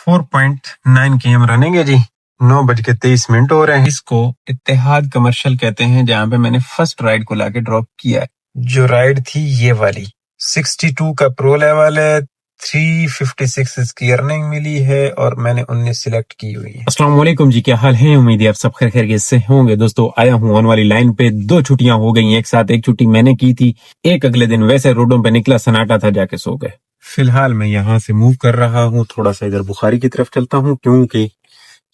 4.9 km running है जी। 9:23 हो रहे हैं। इसको इत्तेहाद कमर्शियल कहते हैं, जहाँ पे मैंने फर्स्ट राइड को लाके ड्रॉप किया है। जो राइड थी ये वाली 62 का प्रो लेवल है, 356 इसकी अर्निंग मिली है और मैंने 19 सिलेक्ट की हुई है। अस्सलाम वालेकुम जी, क्या हाल है? उम्मीद है आप सब खैरियत से होंगे। दोस्तों आया हूँ ऑन वाली लाइन पे। 2 छुट्टियां हो गई एक साथ। एक छुट्टी मैंने की थी, एक अगले दिन। वैसे रोडों पे निकला, सन्नाटा था, जाके सो गए। फिलहाल मैं यहाँ से मूव कर रहा हूँ, थोड़ा सा इधर बुखारी की तरफ चलता हूँ, क्योंकि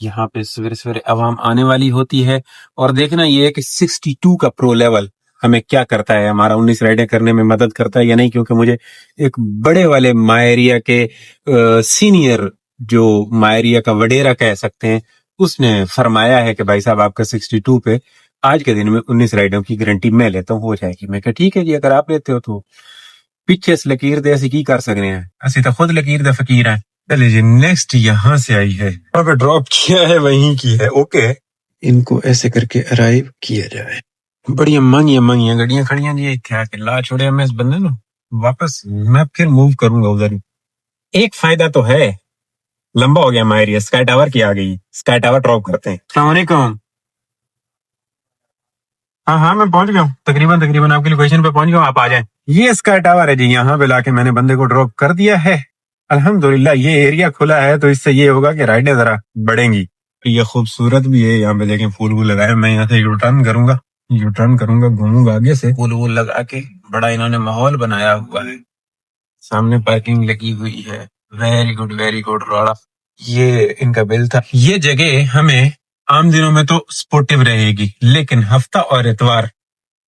यहाँ पे सवेरे सवेरे आवाम आने वाली होती है। और देखना ये है कि 62 का प्रो लेवल हमें क्या करता है, हमारा 19 राइडें करने में मदद करता है या नहीं। क्योंकि मुझे एक बड़े वाले मायरिया के सीनियर, जो मायरिया का वडेरा कह सकते हैं, उसने फरमाया है कि भाई साहब आपका 62 पे आज के दिन में 19 राइडों की गारंटी मैं लेता हूँ, हो जाएगी। मैं कहा ठीक है जी, अगर आप लेते हो तो पिछे से लकीर दे, असं की कर सकते हैं, असं तो खुद लकीर दे फकीर हैं। चलिए जी, नेक्स्ट यहाँ से आई है, वहां पे ड्रॉप किया है, वहीं की है। ओके, इनको ऐसे करके अराइव किया जाए। बड़ी महंगी गाड़ियां खड़ी हैं जी इत्थे आके। ला छोड़े मैं इस बंदे नु, वापस मैं फिर मूव करूंगा उधर ही। एक फायदा तो है, लंबा हो गया हमारा एरिया, स्काई टावर की आ गई। स्काई टावर ड्रॉप करते हैं। अस्सलाम वालेकुम। हाँ मैं पहुंच गया हूँ, तकरीबन आपकी लोकेशन पे पहुंच गया हूँ, आप आ जाएं। ये स्काई टावर है जी, यहाँ पे लाके मैंने बंदे को ड्रॉप कर दिया है। अल्हम्दुलिल्लाह ये एरिया खुला है, तो इससे ये होगा कि राइडें जरा बढ़ेंगी। ये खूबसूरत भी है, यहाँ पे देखें फूल वूल लगाए। मैं यहाँ से यूटर्न करूंगा, घूमूंगा आगे से। फूल वूल लगा के बड़ा इन्होंने माहौल बनाया हुआ है। सामने पार्किंग लगी हुई है। वेरी गुड रोड़ा। ये इनका बिल था। ये जगह हमें आम दिनों में तो स्पोर्टिव रहेगी, लेकिन हफ्ता और इतवार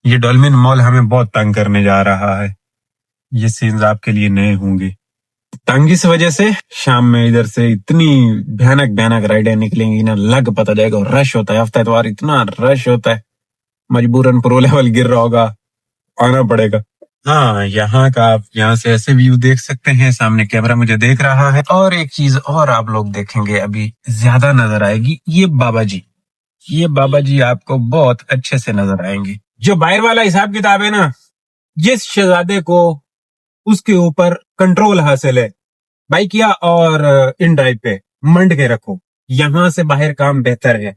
ये डॉल्फिन मॉल हमें बहुत तंग करने जा रहा है। ये सीन्स आपके लिए नए होंगे। तंग इस वजह से शाम में इधर से इतनी भयानक राइडें निकलेंगी ना, लग पता जाएगा। और रश होता है, हफ्ता इतवार इतना रश होता है, मजबूरन प्रो लेवल गिर रहा होगा, आना पड़ेगा। हाँ, यहाँ का आप यहाँ से ऐसे व्यू देख सकते हैं, सामने कैमरा मुझे देख रहा है। और एक चीज और आप लोग देखेंगे, अभी ज्यादा नजर आएगी। ये बाबा जी आपको बहुत अच्छे से नजर आएंगे। जो बाहर वाला हिसाब किताब है ना, जिस शहजादे को उसके ऊपर कंट्रोल हासिल है, बाइकिया और इन ड्राइव पे मंड के रखो, यहां से बाहर काम बेहतर है।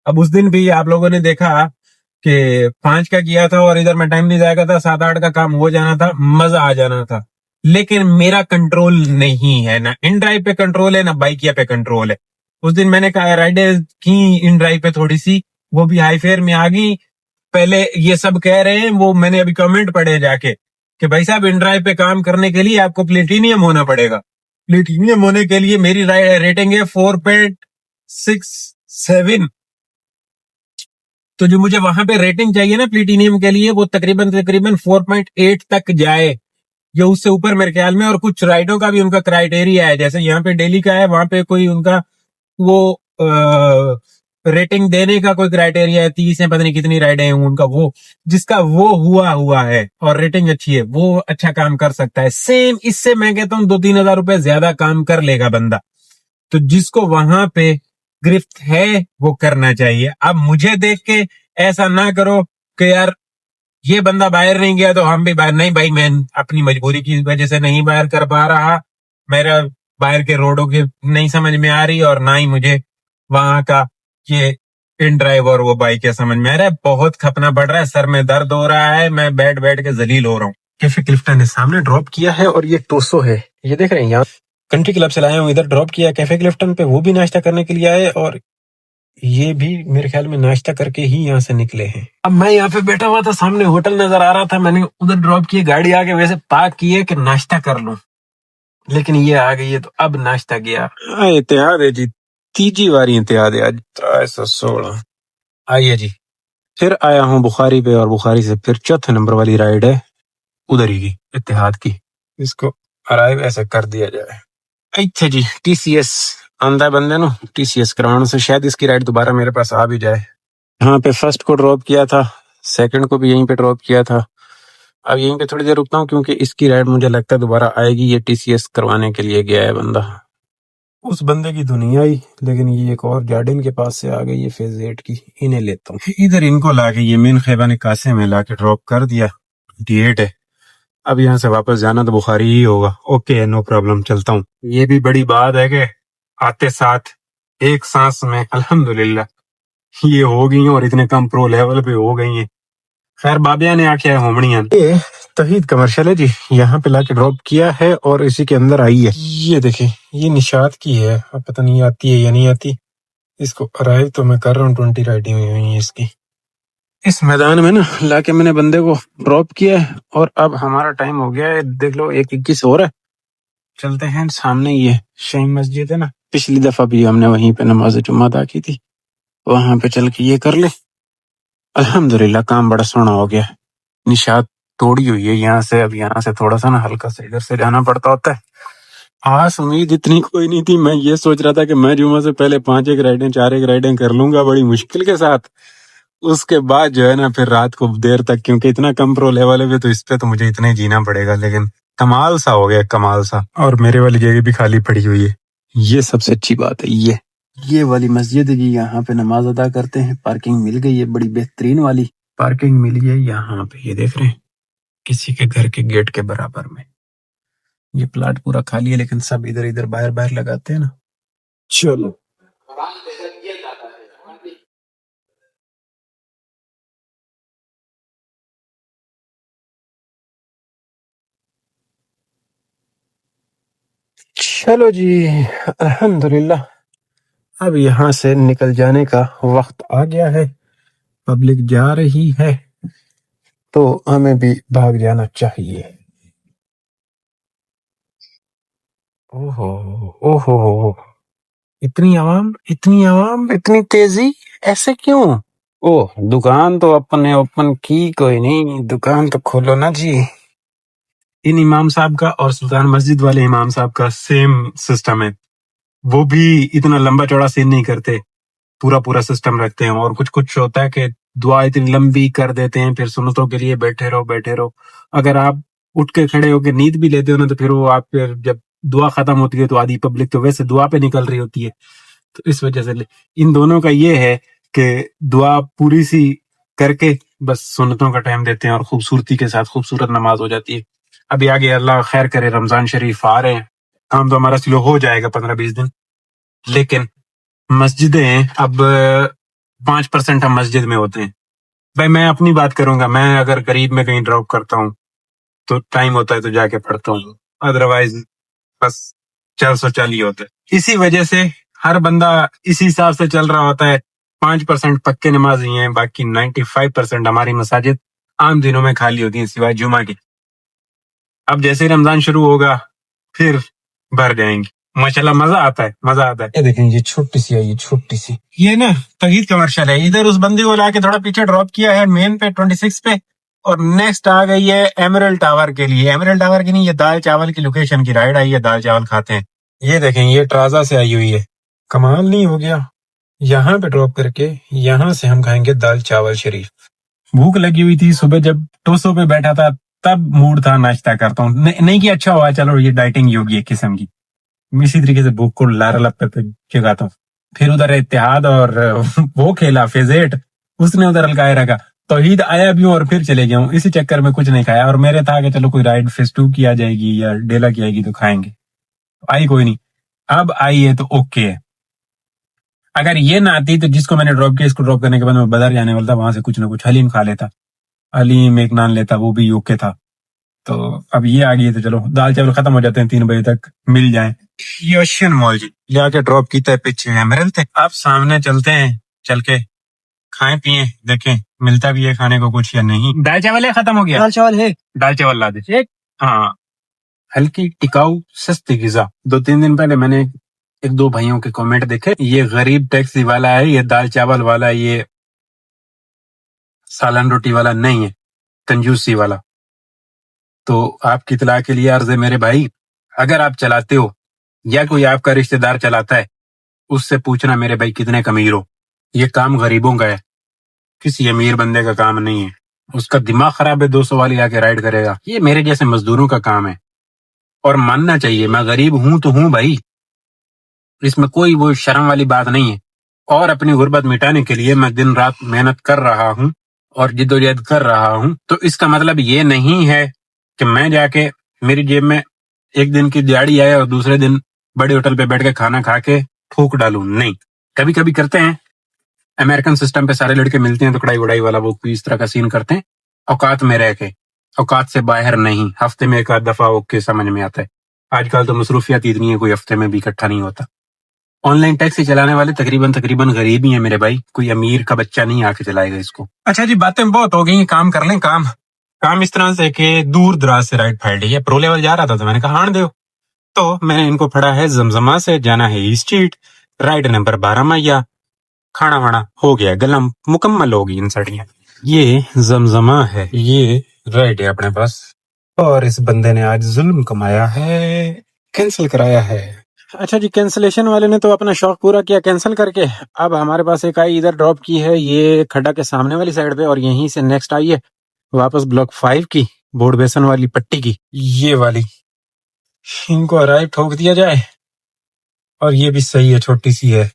अब उस दिन भी आप लोगों ने देखा कि 5 का किया था और इधर में टाइम नहीं जाएगा था, 7-8 का काम हो जाना था, मजा आ जाना था। लेकिन मेरा कंट्रोल नहीं है, ना इन ड्राइव पे कंट्रोल है, ना बाइकिया पे कंट्रोल है। उस दिन मैंने कहा राइडर की इन ड्राइव पे थोड़ी सी, वो भी हाई फेयर में आ गई। पहले ये सब कह रहे हैं, वो मैंने अभी कमेंट पढ़े जाके कि भाई साहब इन ड्राइव पे काम करने के लिए आपको प्लेटिनियम होना पड़ेगा। प्लेटिनियम होने के लिए मेरी रेटिंग है 4.67। तो जो मुझे वहां पे रेटिंग चाहिए ना प्लेटिनियम के लिए, वो तकरीबन 4.8 तक जाए, या उससे ऊपर मेरे ख्याल में। और कुछ राइडों का भी उनका क्राइटेरिया है, जैसे यहाँ पे डेली का है, वहां पे कोई उनका वो रेटिंग देने का कोई क्राइटेरिया है। 30 है, पता नहीं कितनी राइडें हैं उनका, वो जिसका वो हुआ है और रेटिंग अच्छी है, वो अच्छा काम कर सकता है। सेम इससे मैं कहता हूँ 2-3 हजार रुपए ज्यादा काम कर लेगा बंदा। तो जिसको वहां पे गिरफ्त है वो करना चाहिए। अब मुझे देख के ऐसा ना करो कि यार ये बंदा बाहर नहीं गया तो हम भी बाहर नहीं। भाई मैं अपनी मजबूरी की वजह से नहीं बाहर कर पा रहा, मेरा बाहर के रोडों की नहीं समझ में आ रही, और ना ही मुझे वहां का ये इन ड्राइव और वो बाइक क्या समझ में आ रहा है। बहुत खपना पड़ रहा है, सर में दर्द हो रहा है, मैं बैठ के जलील हो रहा हूँ। कैफे क्लिफ्टन ने सामने ड्रॉप किया है, और ये टोसो है, ये देख रहे हैं। यहाँ कंट्री क्लब से लाया हूँ, इधर ड्रॉप किया कैफे क्लिफ्टन पे, वो भी नाश्ता करने के लिए आए, और ये भी मेरे ख्याल में नाश्ता करके ही यहाँ से निकले हैं। अब मैं यहाँ पे बैठा हुआ था, सामने होटल नजर आ रहा था, मैंने उधर ड्रॉप किए, गाड़ी आके वैसे पार्क किए कि नाश्ता कर लूं, लेकिन ये आ गई है तो अब नाश्ता किया। इत्तेहाद है जी, तीजी बारी इत्तेहाद है आज। 316 आइए जी। फिर आया हूँ बुखारी पे, और बुखारी से फिर चौथे नंबर वाली राइड है उधर ही की, इत्तेहाद की। इसको अराइव ऐसे कर दिया जाए। अच्छा जी, टीसीएस आंदा बंदे नो, टीसीएस करवाने से शायद इसकी राइड दोबारा मेरे पास आ भी जाए। यहाँ पे फर्स्ट को ड्रॉप किया था, सेकंड को भी यहीं पे ड्रॉप किया था। अब यहीं पे थोड़ी देर रुकता हूँ, क्योंकि इसकी राइड मुझे लगता है दोबारा आएगी। ये टीसीएस करवाने के लिए गया है बंदा, उस बंदे की तो नहीं आई, लेकिन ये एक और जार्डिन के पास से आ गई है फेज 8 की, इन्हें लेता हूँ। इधर इनको लाके ये मेन खैबान कासे में लाके ड्रॉप कर दिया। 28 है, अब यहाँ से वापस जाना तो बुखारी ही होगा। ओके, नो प्रॉब्लम, चलता हूँ। ये भी बड़ी बात है कि آتے ساتھ ایک سانس میں الحمدللہ یہ ہو گئی ہیں اور اتنے کم پرو لیول پہ ہو گئی ہیں. خیر بابیا نے آ کے ہومڑیاں. یہ توحید کمرشل ہے جی, یہاں پہ لا کے ڈراپ کیا ہے اور اسی کے اندر آئی ہے. یہ دیکھیں یہ نشاد کی ہے, اب پتہ نہیں آتی ہے یا نہیں آتی. اس کو ارائیو تو میں کر رہا ہوں, 20 رائڈنگ ہوئی ہیں اس کی. اس میدان میں نا لا کے میں نے بندے کو ڈراپ کیا ہے اور اب ہمارا ٹائم ہو گیا ہے. دیکھ لو 1:21 ہو رہا ہے. چلتے ہیں سامنے یہ شاہی مسجد ہے نا, پچھلی دفعہ بھی ہم نے وہیں پہ نماز جمعہ ادا کی تھی, وہاں پہ چل کے یہ کر لے. الحمدللہ کام بڑا سونا ہو گیا. نشاد توڑی ہوئی ہے یہاں سے, اب یہاں سے تھوڑا سا نا ہلکا سا ادھر سے جانا پڑتا ہوتا ہے. آس امید اتنی کوئی نہیں تھی, میں یہ سوچ رہا تھا کہ میں جمعہ سے پہلے 5 ایک رائڈیں 4 ایک رائڈیں کر لوں گا بڑی مشکل کے ساتھ. اس کے بعد جو ہے نا پھر رات کو دیر تک, کیونکہ اتنا کم پرو لیول ہے تو اس پہ تو مجھے اتنے جینا پڑے گا. لیکن کمال سا ہو گیا, کمال سا. اور میرے والی جگہ بھی خالی پڑی ہوئی ہے, یہ سب سے اچھی بات ہے. یہ والی مسجد ہے جی, یہاں پہ نماز ادا کرتے ہیں. پارکنگ مل گئی ہے, بڑی بہترین والی پارکنگ ملی ہے یہاں پہ. یہ دیکھ رہے ہیں کسی کے گھر کے گیٹ کے برابر میں. یہ پلاٹ پورا خالی ہے لیکن سب ادھر ادھر باہر باہر لگاتے ہیں نا. چلو چلو جی الحمدللہ, اب یہاں سے نکل جانے کا وقت آ گیا ہے. پبلک جا رہی ہے تو ہمیں بھی بھاگ جانا چاہیے. اوہو اوہو, اتنی عوام اتنی تیزی, ایسے کیوں؟ اوہ دکان تو اپنے اوپن کی کوئی نہیں, دکان تو کھولو نا جی. ان امام صاحب کا اور سلطان مسجد والے امام صاحب کا سیم سسٹم ہے. وہ بھی اتنا لمبا چوڑا سین نہیں کرتے, پورا سسٹم رکھتے ہیں. اور کچھ ہوتا ہے کہ دعا اتنی لمبی کر دیتے ہیں, پھر سنتوں کے لیے بیٹھے رہو. اگر آپ اٹھ کے کھڑے ہو کے نیند بھی لیتے ہو نا تو پھر وہ آپ جب دعا ختم ہوتی ہے تو آدھی پبلک تو ویسے دعا پہ نکل رہی ہوتی ہے. تو اس وجہ سے ان دونوں کا یہ ہے کہ دعا پوری سی کر کے بس سنتوں کا ٹائم دیتے ہیں اور خوبصورتی کے ساتھ خوبصورت نماز ہو جاتی ہے. ابھی آگے اللہ خیر کرے, رمضان شریف آ رہے ہیں, کام تو ہمارا سلو ہو جائے گا 15-20 دن. لیکن مسجدیں اب 5% ہم مسجد میں ہوتے ہیں. بھائی میں اپنی بات کروں گا, میں اگر قریب میں کہیں ڈراپ کرتا ہوں تو ٹائم ہوتا ہے تو جا کے پڑھتا ہوں, ادروائز بس 440 ہی ہوتا ہے. اسی وجہ سے ہر بندہ اسی حساب سے چل رہا ہوتا ہے. 5% پکے نمازی ہیں, باقی 95% ہماری مساجد عام دنوں میں خالی ہوتی ہیں سوائے جمعہ کی. اب جیسے رمضان شروع ہوگا پھر بھر جائیں گے ماشاءاللہ. مزہ آتا ہے. یہ دیکھیں یہ چھوٹی سی ہے, یہ چھوٹی سی, یہ نا توحید کمرشل ہے. ادھر اس بندے کو لا کے تھوڑا پیچھے ڈراپ کیا ہے مین پہ 26 پہ, اور نیکسٹ آ گئی ہے ایمرل ٹاور کے لیے. ایمرل ٹاور کی نہیں, یہ دال چاول کی لوکیشن کی رائڈ آئی ہے, دال چاول کھاتے ہیں. یہ دیکھیں یہ ٹرازا سے آئی ہوئی ہے, کمال نہیں ہو گیا؟ یہاں پہ ڈراپ کر کے یہاں سے ہم کھائیں گے دال چاول شریف. بھوک لگی ہوئی تھی صبح جب ٹوسو پہ بیٹھا تھا, تب موڈ تھا ناشتہ کرتا ہوں. نہیں کہ اچھا ہوا, چلو یہ ڈائٹنگ ہی ہوگی ایک قسم کی. اسی طریقے سے بھوک کو لارا لپ پہ جگاتا ہوں. پھر ادھر اتحاد اور وہ کھیلا فیزیٹ, اس نے ادھر الکائے رکھا. توحید آیا بھی ہوں اور پھر چلے گیا ہوں, اسی چکر میں کچھ نہیں کھایا. اور میرے تھا کہ چلو کوئی رائڈ فیس 2 کی آ جائے گی یا ڈیلا کی آئے گی تو کھائیں گے. آئی کوئی نہیں, اب آئی ہے تو اوکے ہے. اگر یہ نہ آتی تو جس کو میں نے ڈراپ کیا, اس کو ڈراپ کرنے کے بعد میں بدر جانے والا تھا, وہاں سے کچھ نہ کچھ حلیم کھا لیتا, حلیم ایک نان لیتا, وہ بھی اوکے تھا. تو اب یہ آ گئی ہے تو چلو دال چاول ختم ہو جاتے ہیں 3 بجے تک مل جائیں. یہ اوشین مال جی لے کے ڈراپ کیتا ہے پیچھے ایمرل تھے. آپ سامنے چلتے ہیں, چل کے کھائیں پیئیں, دیکھیں ملتا بھی ہے کھانے کو کچھ یا نہیں. دال چاول ہے, ختم ہو گیا. دال چاول ہے, دال چاول لا دے. ہاں ہلکی ٹکاؤ سستی غذا. 2-3 دن پہلے میں نے 1-2 بھائیوں کے کامنٹ دیکھے, یہ غریب ٹیکسی والا ہے, یہ دال چاول والا, یہ سالن روٹی والا نہیں ہے, کنجوسی والا. تو آپ کی اطلاع کے لیے عرض ہے میرے بھائی, اگر آپ چلاتے ہو یا کوئی آپ کا رشتہ دار چلاتا ہے, اس سے پوچھنا میرے بھائی کتنے امیر ہو. یہ کام غریبوں کا ہے, کسی امیر بندے کا کام نہیں ہے. اس کا دماغ خراب ہے, 200 والی آ کے رائڈ کرے گا. یہ میرے جیسے مزدوروں کا کام ہے, اور ماننا چاہیے میں غریب ہوں تو ہوں بھائی, اس میں کوئی وہ شرم والی بات نہیں ہے. اور اپنی غربت مٹانے کے لیے میں دن رات محنت کر رہا ہوں اور جدوجہد کر رہا ہوں. تو اس کا مطلب یہ نہیں ہے کہ میں جا کے میری جیب میں ایک دن کی دیہڑی آئے اور دوسرے دن बड़े होटल पे बैठ के खाना खा के फूक डालूं, नहीं। कभी कभी करते हैं, अमेरिकन सिस्टम पे सारे लड़के मिलते हैं तो कड़ाई वड़ाई वाला वो इस तरह का सीन करते हैं, औकात में रह के, औकात से बाहर नहीं। हफ्ते में एक आध दफा ओके समझ में आता है। आजकल तो मसरूफियत इतनी है, कोई हफ्ते में भी इकट्ठा नहीं होता। ऑनलाइन टैक्सी चलाने वाले तकरीबन गरीब ही है मेरे भाई, कोई अमीर का बच्चा नहीं आके चलाएगा इसको। अच्छा जी, बातें बहुत हो गई, काम कर लें। काम इस तरह से कि दूर दराज से राइड फाइल है, प्रो लेवल जा रहा था तो मैंने कहा हाण दो, तो मैंने इनको पढ़ा है जमजमा से जाना है ईस्ट स्ट्रीट, राइड नंबर 12 मैया। खाना वाना हो गया, गलम मुकम्मल होगी इन सड़ियां। ये जमजमा है, ये राइड है अपने पास, और इस बंदे ने आज जुल्म कमाया है, कैंसिल कराया है। अच्छा जी, कैंसिलेशन वाले ने तो अपना शौक पूरा किया कैंसिल करके। अब हमारे पास एक आई इधर ड्रॉप की है, ये खड्डा के सामने वाली साइड पे, और यहीं से नेक्स्ट आई है वापस ब्लॉक 5 की, बोर्ड बेसन वाली पट्टी की, ये वाली। इनको अराइव ठोक दिया जाए, और ये भी सही है, छोटी सी है,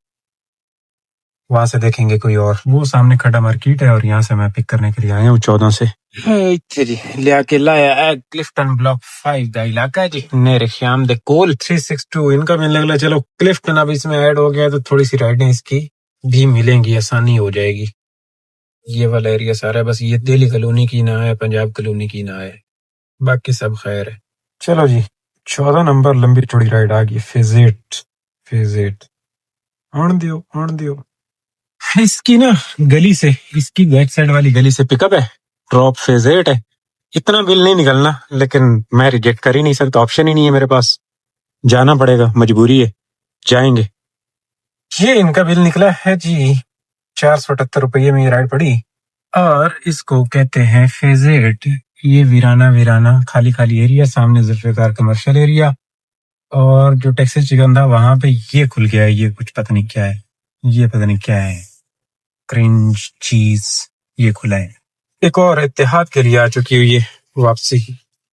वहां से देखेंगे कोई और। वो सामने खड्डा मार्केट है, और यहाँ से मैं पिक करने के लिए आया हूँ 14 से। जी लिया के लाया है क्लिफ्टन ब्लॉक 5 का इलाका है जी, नेरे श्याम दे कोल 362 इनका मिलने लगा। चलो क्लिफ्टन अब इसमें ऐड हो गया तो थोड़ी सी राइडें इसकी भी मिलेंगी, आसानी हो जाएगी। ये वाला एरिया सारा है, बस ये दिल्ली कॉलोनी की ना है, पंजाब कॉलोनी की ना है, बाकी सब खैर है। चलो जी, 14 नंबर लंबी चौड़ी राइड आ गई, फेजेट आन दियो। इसकी ना गली से, इसकी बैक साइड वाली गली से पिकअप है, ड्रॉप फेजेट है। इतना बिल नहीं निकलना, लेकिन मैं रिजेक्ट कर ही नहीं सकता, ऑप्शन ही नहीं है मेरे पास, जाना पड़ेगा, मजबूरी है, जाएंगे। ये इनका बिल निकला है जी 478 रुपये में ये राइड पड़ी, और इसको कहते हैं फेजेट। ये वीराना खाली एरिया, सामने जुल्फिकार कमर्शियल एरिया, और जो टेक्सास चिकन था वहां पे ये खुल गया है, ये कुछ पता नहीं क्या है, ये पता नहीं क्या है, क्रिंज चीज ये खुला है। एक और इत्तेहाद के लिए आ चुकी हुई है वापसी।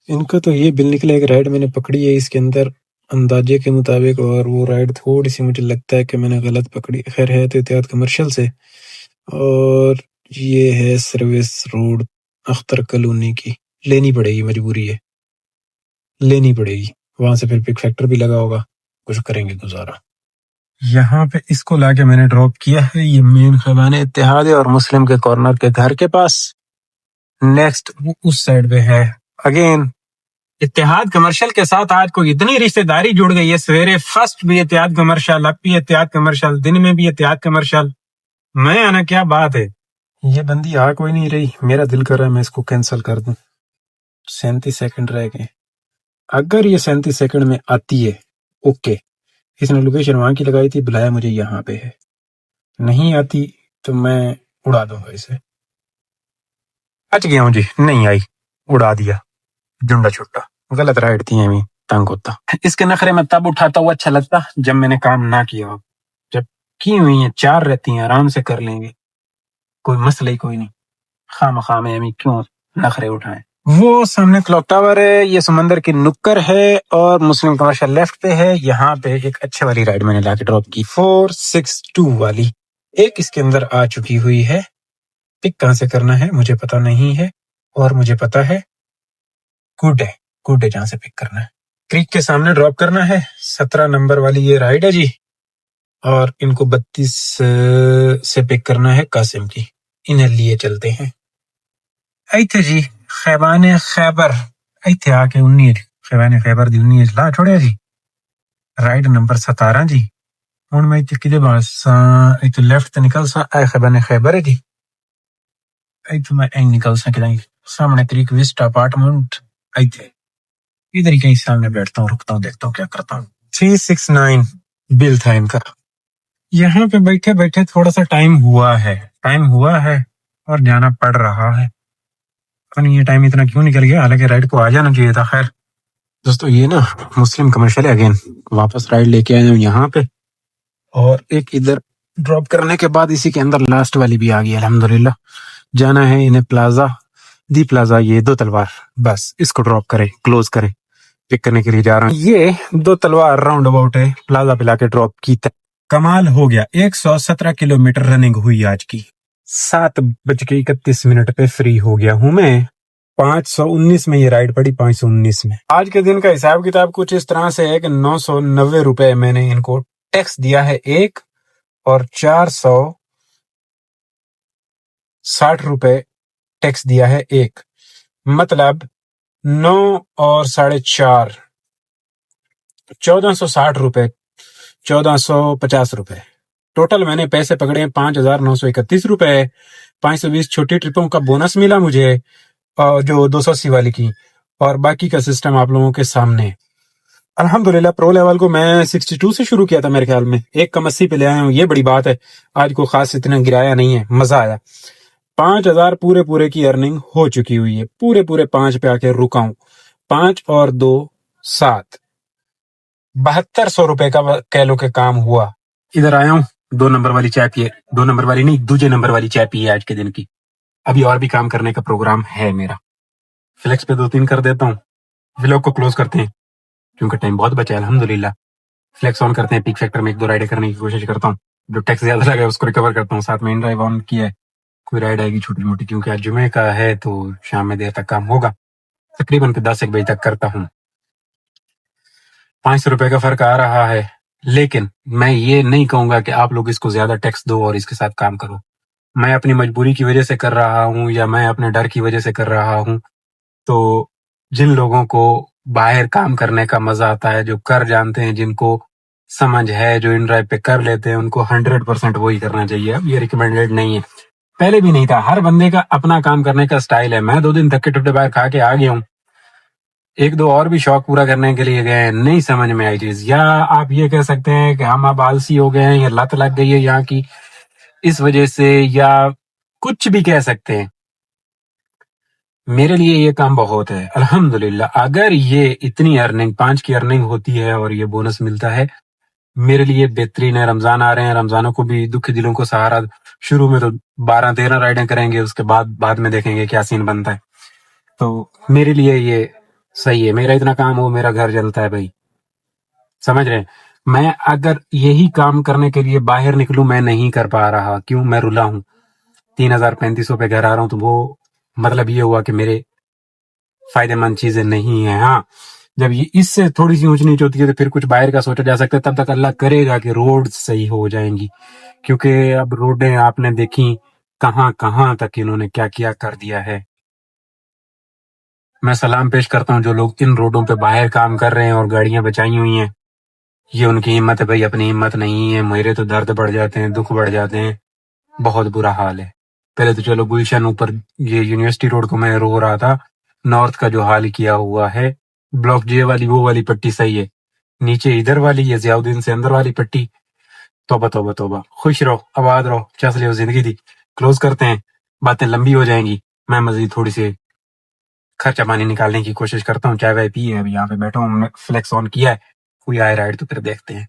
इनका तो ये बिल निकला, एक राइड मैंने पकड़ी है इसके अंदर अंदाजे के मुताबिक, और वो राइड थोड़ी सी मुझे लगता है कि मैंने गलत पकड़ी, खैर है तो इत्तेहाद कमर्शियल से, और ये है सर्विस रोड अख्तर कॉलोनी की। लेनी पड़ेगी, मजबूरी है, लेनी पड़ेगी, वहां से फिर पिक फैक्टर भी लगा होगा, कुछ करेंगे गुजारा। यहाँ पे इसको लाके मैंने ड्रॉप किया है, ये मेन खैबाने इत्तेहाद है, और मुस्लिम के कॉर्नर के घर के पास। नेक्स्ट वो उस साइड पे है। अगेन इत्तेहाद कमर्शियल के साथ आज को इतनी रिश्तेदारी जुड़ गई है, सवेरे फर्स्ट भी इत्तेहाद कमर्शियल, अब भी इत्तेहाद कमर्शियल, दिन में भी इत्तेहाद कमर्शियल। मैं आना क्या बात है। ये बंदी आ कोई नहीं रही, मेरा दिल कर रहा है मैं इसको कैंसिल कर दूं। 37 सेकंड रह गए, अगर ये 37 सेकंड में आती है ओके, इसने लोकेशन वहां की लगाई थी, बुलाया मुझे यहाँ पे है, नहीं आती तो मैं उड़ा दूंगा इसे। बच गया हूँ जी, नहीं आई, उड़ा दिया, जुंडा छुट्टा, गलत राइड थी, हमें तंग होता। इसके नखरे में तब उठाता हुआ अच्छा लगता जब मैंने काम ना किया हो, जब की हुई है 4 रहती हैं, आराम से कर लेंगे, कोई मसला ही कोई नहीं, खाम में हमें क्यों नखरे उठाएं। वो सामने क्लॉक टावर है, ये समंदर की नुक्कर है, और मुस्लिम कमर्शियल लेफ्ट पे है। यहाँ पे एक अच्छे वाली राइड मैंने लाके ड्रॉप की, 462 वाली, एक इसके अंदर आ चुकी हुई है। पिक कहाँ से करना है मुझे पता नहीं है, और मुझे पता है कूटे जहाँ से पिक करना है, क्रीक के सामने ड्रॉप करना है। 17 नंबर वाली ये राइड है जी, और इनको 32 से पिक करना है कासिम की, इन्हें लिए चलते हैं। ऐथे जी खैबाने खैबर, ऐथे आके 19 खैबाने खैबर दी 19 ला छोड़े जी, राइड नंबर 17 जी। हुण मैं इत्थे किदे बासा, इत्थे लेफ्ट ते निकल सा, ऐ खैबाने खैबर है जी, इत्थे मैं ऐ निकल सा किदाई सामने क्रीक विस्टा अपार्टमेंट, ऐथे इधर ही कहीं सामने बैठता हूँ, रुकता हूँ, देखता हूँ क्या करता हूँ। 369 बिल था इनका। यहाँ पे बैठे बैठे थोड़ा सा टाइम हुआ है और जाना पड़ रहा है, ये टाइम इतना क्यों निकल गया, हालांकि राइड को आ जाना चाहिए था। खैर दोस्तों, ये ना मुस्लिम कमर्शियल है, अगेन वापस राइड लेके आए हैं यहाँ पे, और एक इधर ड्रॉप करने के बाद इसी के अंदर लास्ट वाली भी आ गई अल्हम्दुलिल्लाह। जाना है इन्हें दी प्लाजा, ये 2 तलवार, बस इसको ड्रॉप करें, क्लोज करें, पिक करने के लिए जा रहा हूँ। ये 2 तलवार राउंड अबाउट है, प्लाजा पे लाके ड्रॉप की। कमाल हो गया, 117 किलोमीटर रनिंग हुई आज की, 7:31 पे फ्री हो गया हूं मैं, 519 میں یہ رائڈ پڑی, 519 میں. آج کے دن کا حساب کتاب کچھ اس طرح سے ہے کہ 990 روپے میں نے ان کو ٹیکس دیا ہے ایک, اور 460 روپے ٹیکس دیا ہے ایک. مطلب 9 اور 4.5 1460 روپے, 1450 روپے ٹوٹل میں نے پیسے پکڑے ہیں. 5931 روپے, 520 چھوٹی ٹرپوں کا بونس ملا مجھے, اور جو 280 والی کی, اور باقی کا سسٹم آپ لوگوں کے سامنے. الحمدللہ پرو لیول کو میں 62 سے شروع کیا تھا میرے خیال میں, ایک کم 80 پہ لے آیا ہوں, یہ بڑی بات ہے. آج کو خاص اتنا گرایا نہیں ہے, مزہ آیا. 5000 پورے کی ارننگ ہو چکی ہوئی ہے, پورے 5 پہ آ کے رکا ہوں. 5 اور 2 7, 7200 روپے کا کہہ لو کہ کام ہوا. ادھر آیا ہوں, 2 نمبر والی چائے پیے, 2 نمبر والی نہیں, دوسرے نمبر والی چائے پیے آج کے دن کی. ابھی اور بھی کام کرنے کا پروگرام ہے میرا. فلیکس پہ 2-3 کر دیتا ہوں, ولاگ کو کلوز کرتے ہیں کیونکہ ٹائم بہت بچا ہے الحمدللہ. فلیکس آن کرتے ہیں, پیک فیکٹر میں 1-2 رائڈیں کرنے کی کوشش کرتا ہوں, جو ٹیکس زیادہ لگا ہے اس کو ریکور کرتا ہوں. ساتھ میں ان ڈرائیو آن کیا ہے, کوئی رائڈ آئے گی چھوٹی موٹی, کیونکہ آج جمعے کا ہے تو شام میں دیر تک کام ہوگا. تقریباً 10 بجے تک کرتا ہوں. 500 روپے کا فرق آ رہا ہے, لیکن میں یہ نہیں کہوں گا کہ آپ لوگ اس کو زیادہ ٹیکس دو اور اس کے ساتھ کام کرو. میں اپنی مجبوری کی وجہ سے کر رہا ہوں, یا میں اپنے ڈر کی وجہ سے کر رہا ہوں. تو جن لوگوں کو باہر کام کرنے کا مزہ آتا ہے, جو کر جانتے ہیں, جن کو سمجھ ہے, جو ان ڈرائیو پہ کر لیتے ہیں, ان کو 100% وہی کرنا چاہیے. اب یہ ریکمینڈیڈ نہیں ہے, پہلے بھی نہیں تھا. ہر بندے کا اپنا کام کرنے کا سٹائل ہے. میں 2 دن تک کے ٹپٹے باہر کھا کے آ گیا ہوں. 1-2 اور بھی شوق پورا کرنے کے لیے گئے, نہیں سمجھ میں آئی چیز. یا آپ یہ کہہ سکتے ہیں کہ ہم اب آلسی ہو گئے ہیں, یا لت لگ گئی ہے یہاں کی اس وجہ سے, یا کچھ بھی کہہ سکتے ہیں. میرے لیے یہ کام بہت ہے الحمدللہ. اگر یہ اتنی ارننگ 5 کی ارننگ ہوتی ہے اور یہ بونس ملتا ہے, میرے لیے بہترین ہے. رمضان آ رہے ہیں, رمضانوں کو بھی دکھ دلوں کو سہارا. شروع میں تو 12-13 رائڈیں کریں گے, اس کے بعد میں دیکھیں گے کیا سین بنتا ہے. تو میرے لیے یہ صحیح ہے. میرا اتنا کام ہو, میرا گھر جلتا ہے بھائی, سمجھ رہے ہیں. میں اگر یہی کام کرنے کے لیے باہر نکلوں, میں نہیں کر پا رہا. کیوں؟ میں رلا ہوں. 3000-3500 پہ گھر آ رہا ہوں, تو وہ مطلب یہ ہوا کہ میرے فائدہ مند چیزیں نہیں ہیں. ہاں, جب یہ اس سے تھوڑی سی اونچ نیچ ہوتی ہے تو پھر کچھ باہر کا سوچا جا سکتا ہے. تب تک اللہ کرے گا کہ روڈ صحیح ہو جائیں گی, کیونکہ اب روڈیں آپ نے دیکھی کہاں تک انہوں نے کیا کر دیا ہے. میں سلام پیش کرتا ہوں جو لوگ ان روڈوں پہ باہر کام کر رہے ہیں اور گاڑیاں بچائی ہوئی ہیں. یہ ان کی ہمت ہے بھائی, اپنی ہمت نہیں ہے. میرے تو درد بڑھ جاتے ہیں, دکھ بڑھ جاتے ہیں, بہت برا حال ہے. پہلے تو چلو گلشن اوپر یہ یونیورسٹی روڈ کو میں رو رہا تھا, نارتھ کا جو حال کیا ہوا ہے, بلاک جے والی وہ والی پٹی صحیح ہے, نیچے ادھر والی یہ ضیاء الدین سے اندر والی پٹی, توبہ. خوش رہو, آباد رہو, چس لے زندگی دی. کلوز کرتے ہیں, باتیں لمبی ہو جائیں گی. میں مزید تھوڑی سی خرچہ پانی نکالنے کی کوشش کرتا ہوں. چائے وائے پی ہے, ابھی یہاں پہ بیٹھا ہوں, فلیکس آن کیا ہے, کوئی آئے رائڈ تو پھر دیکھتے ہیں.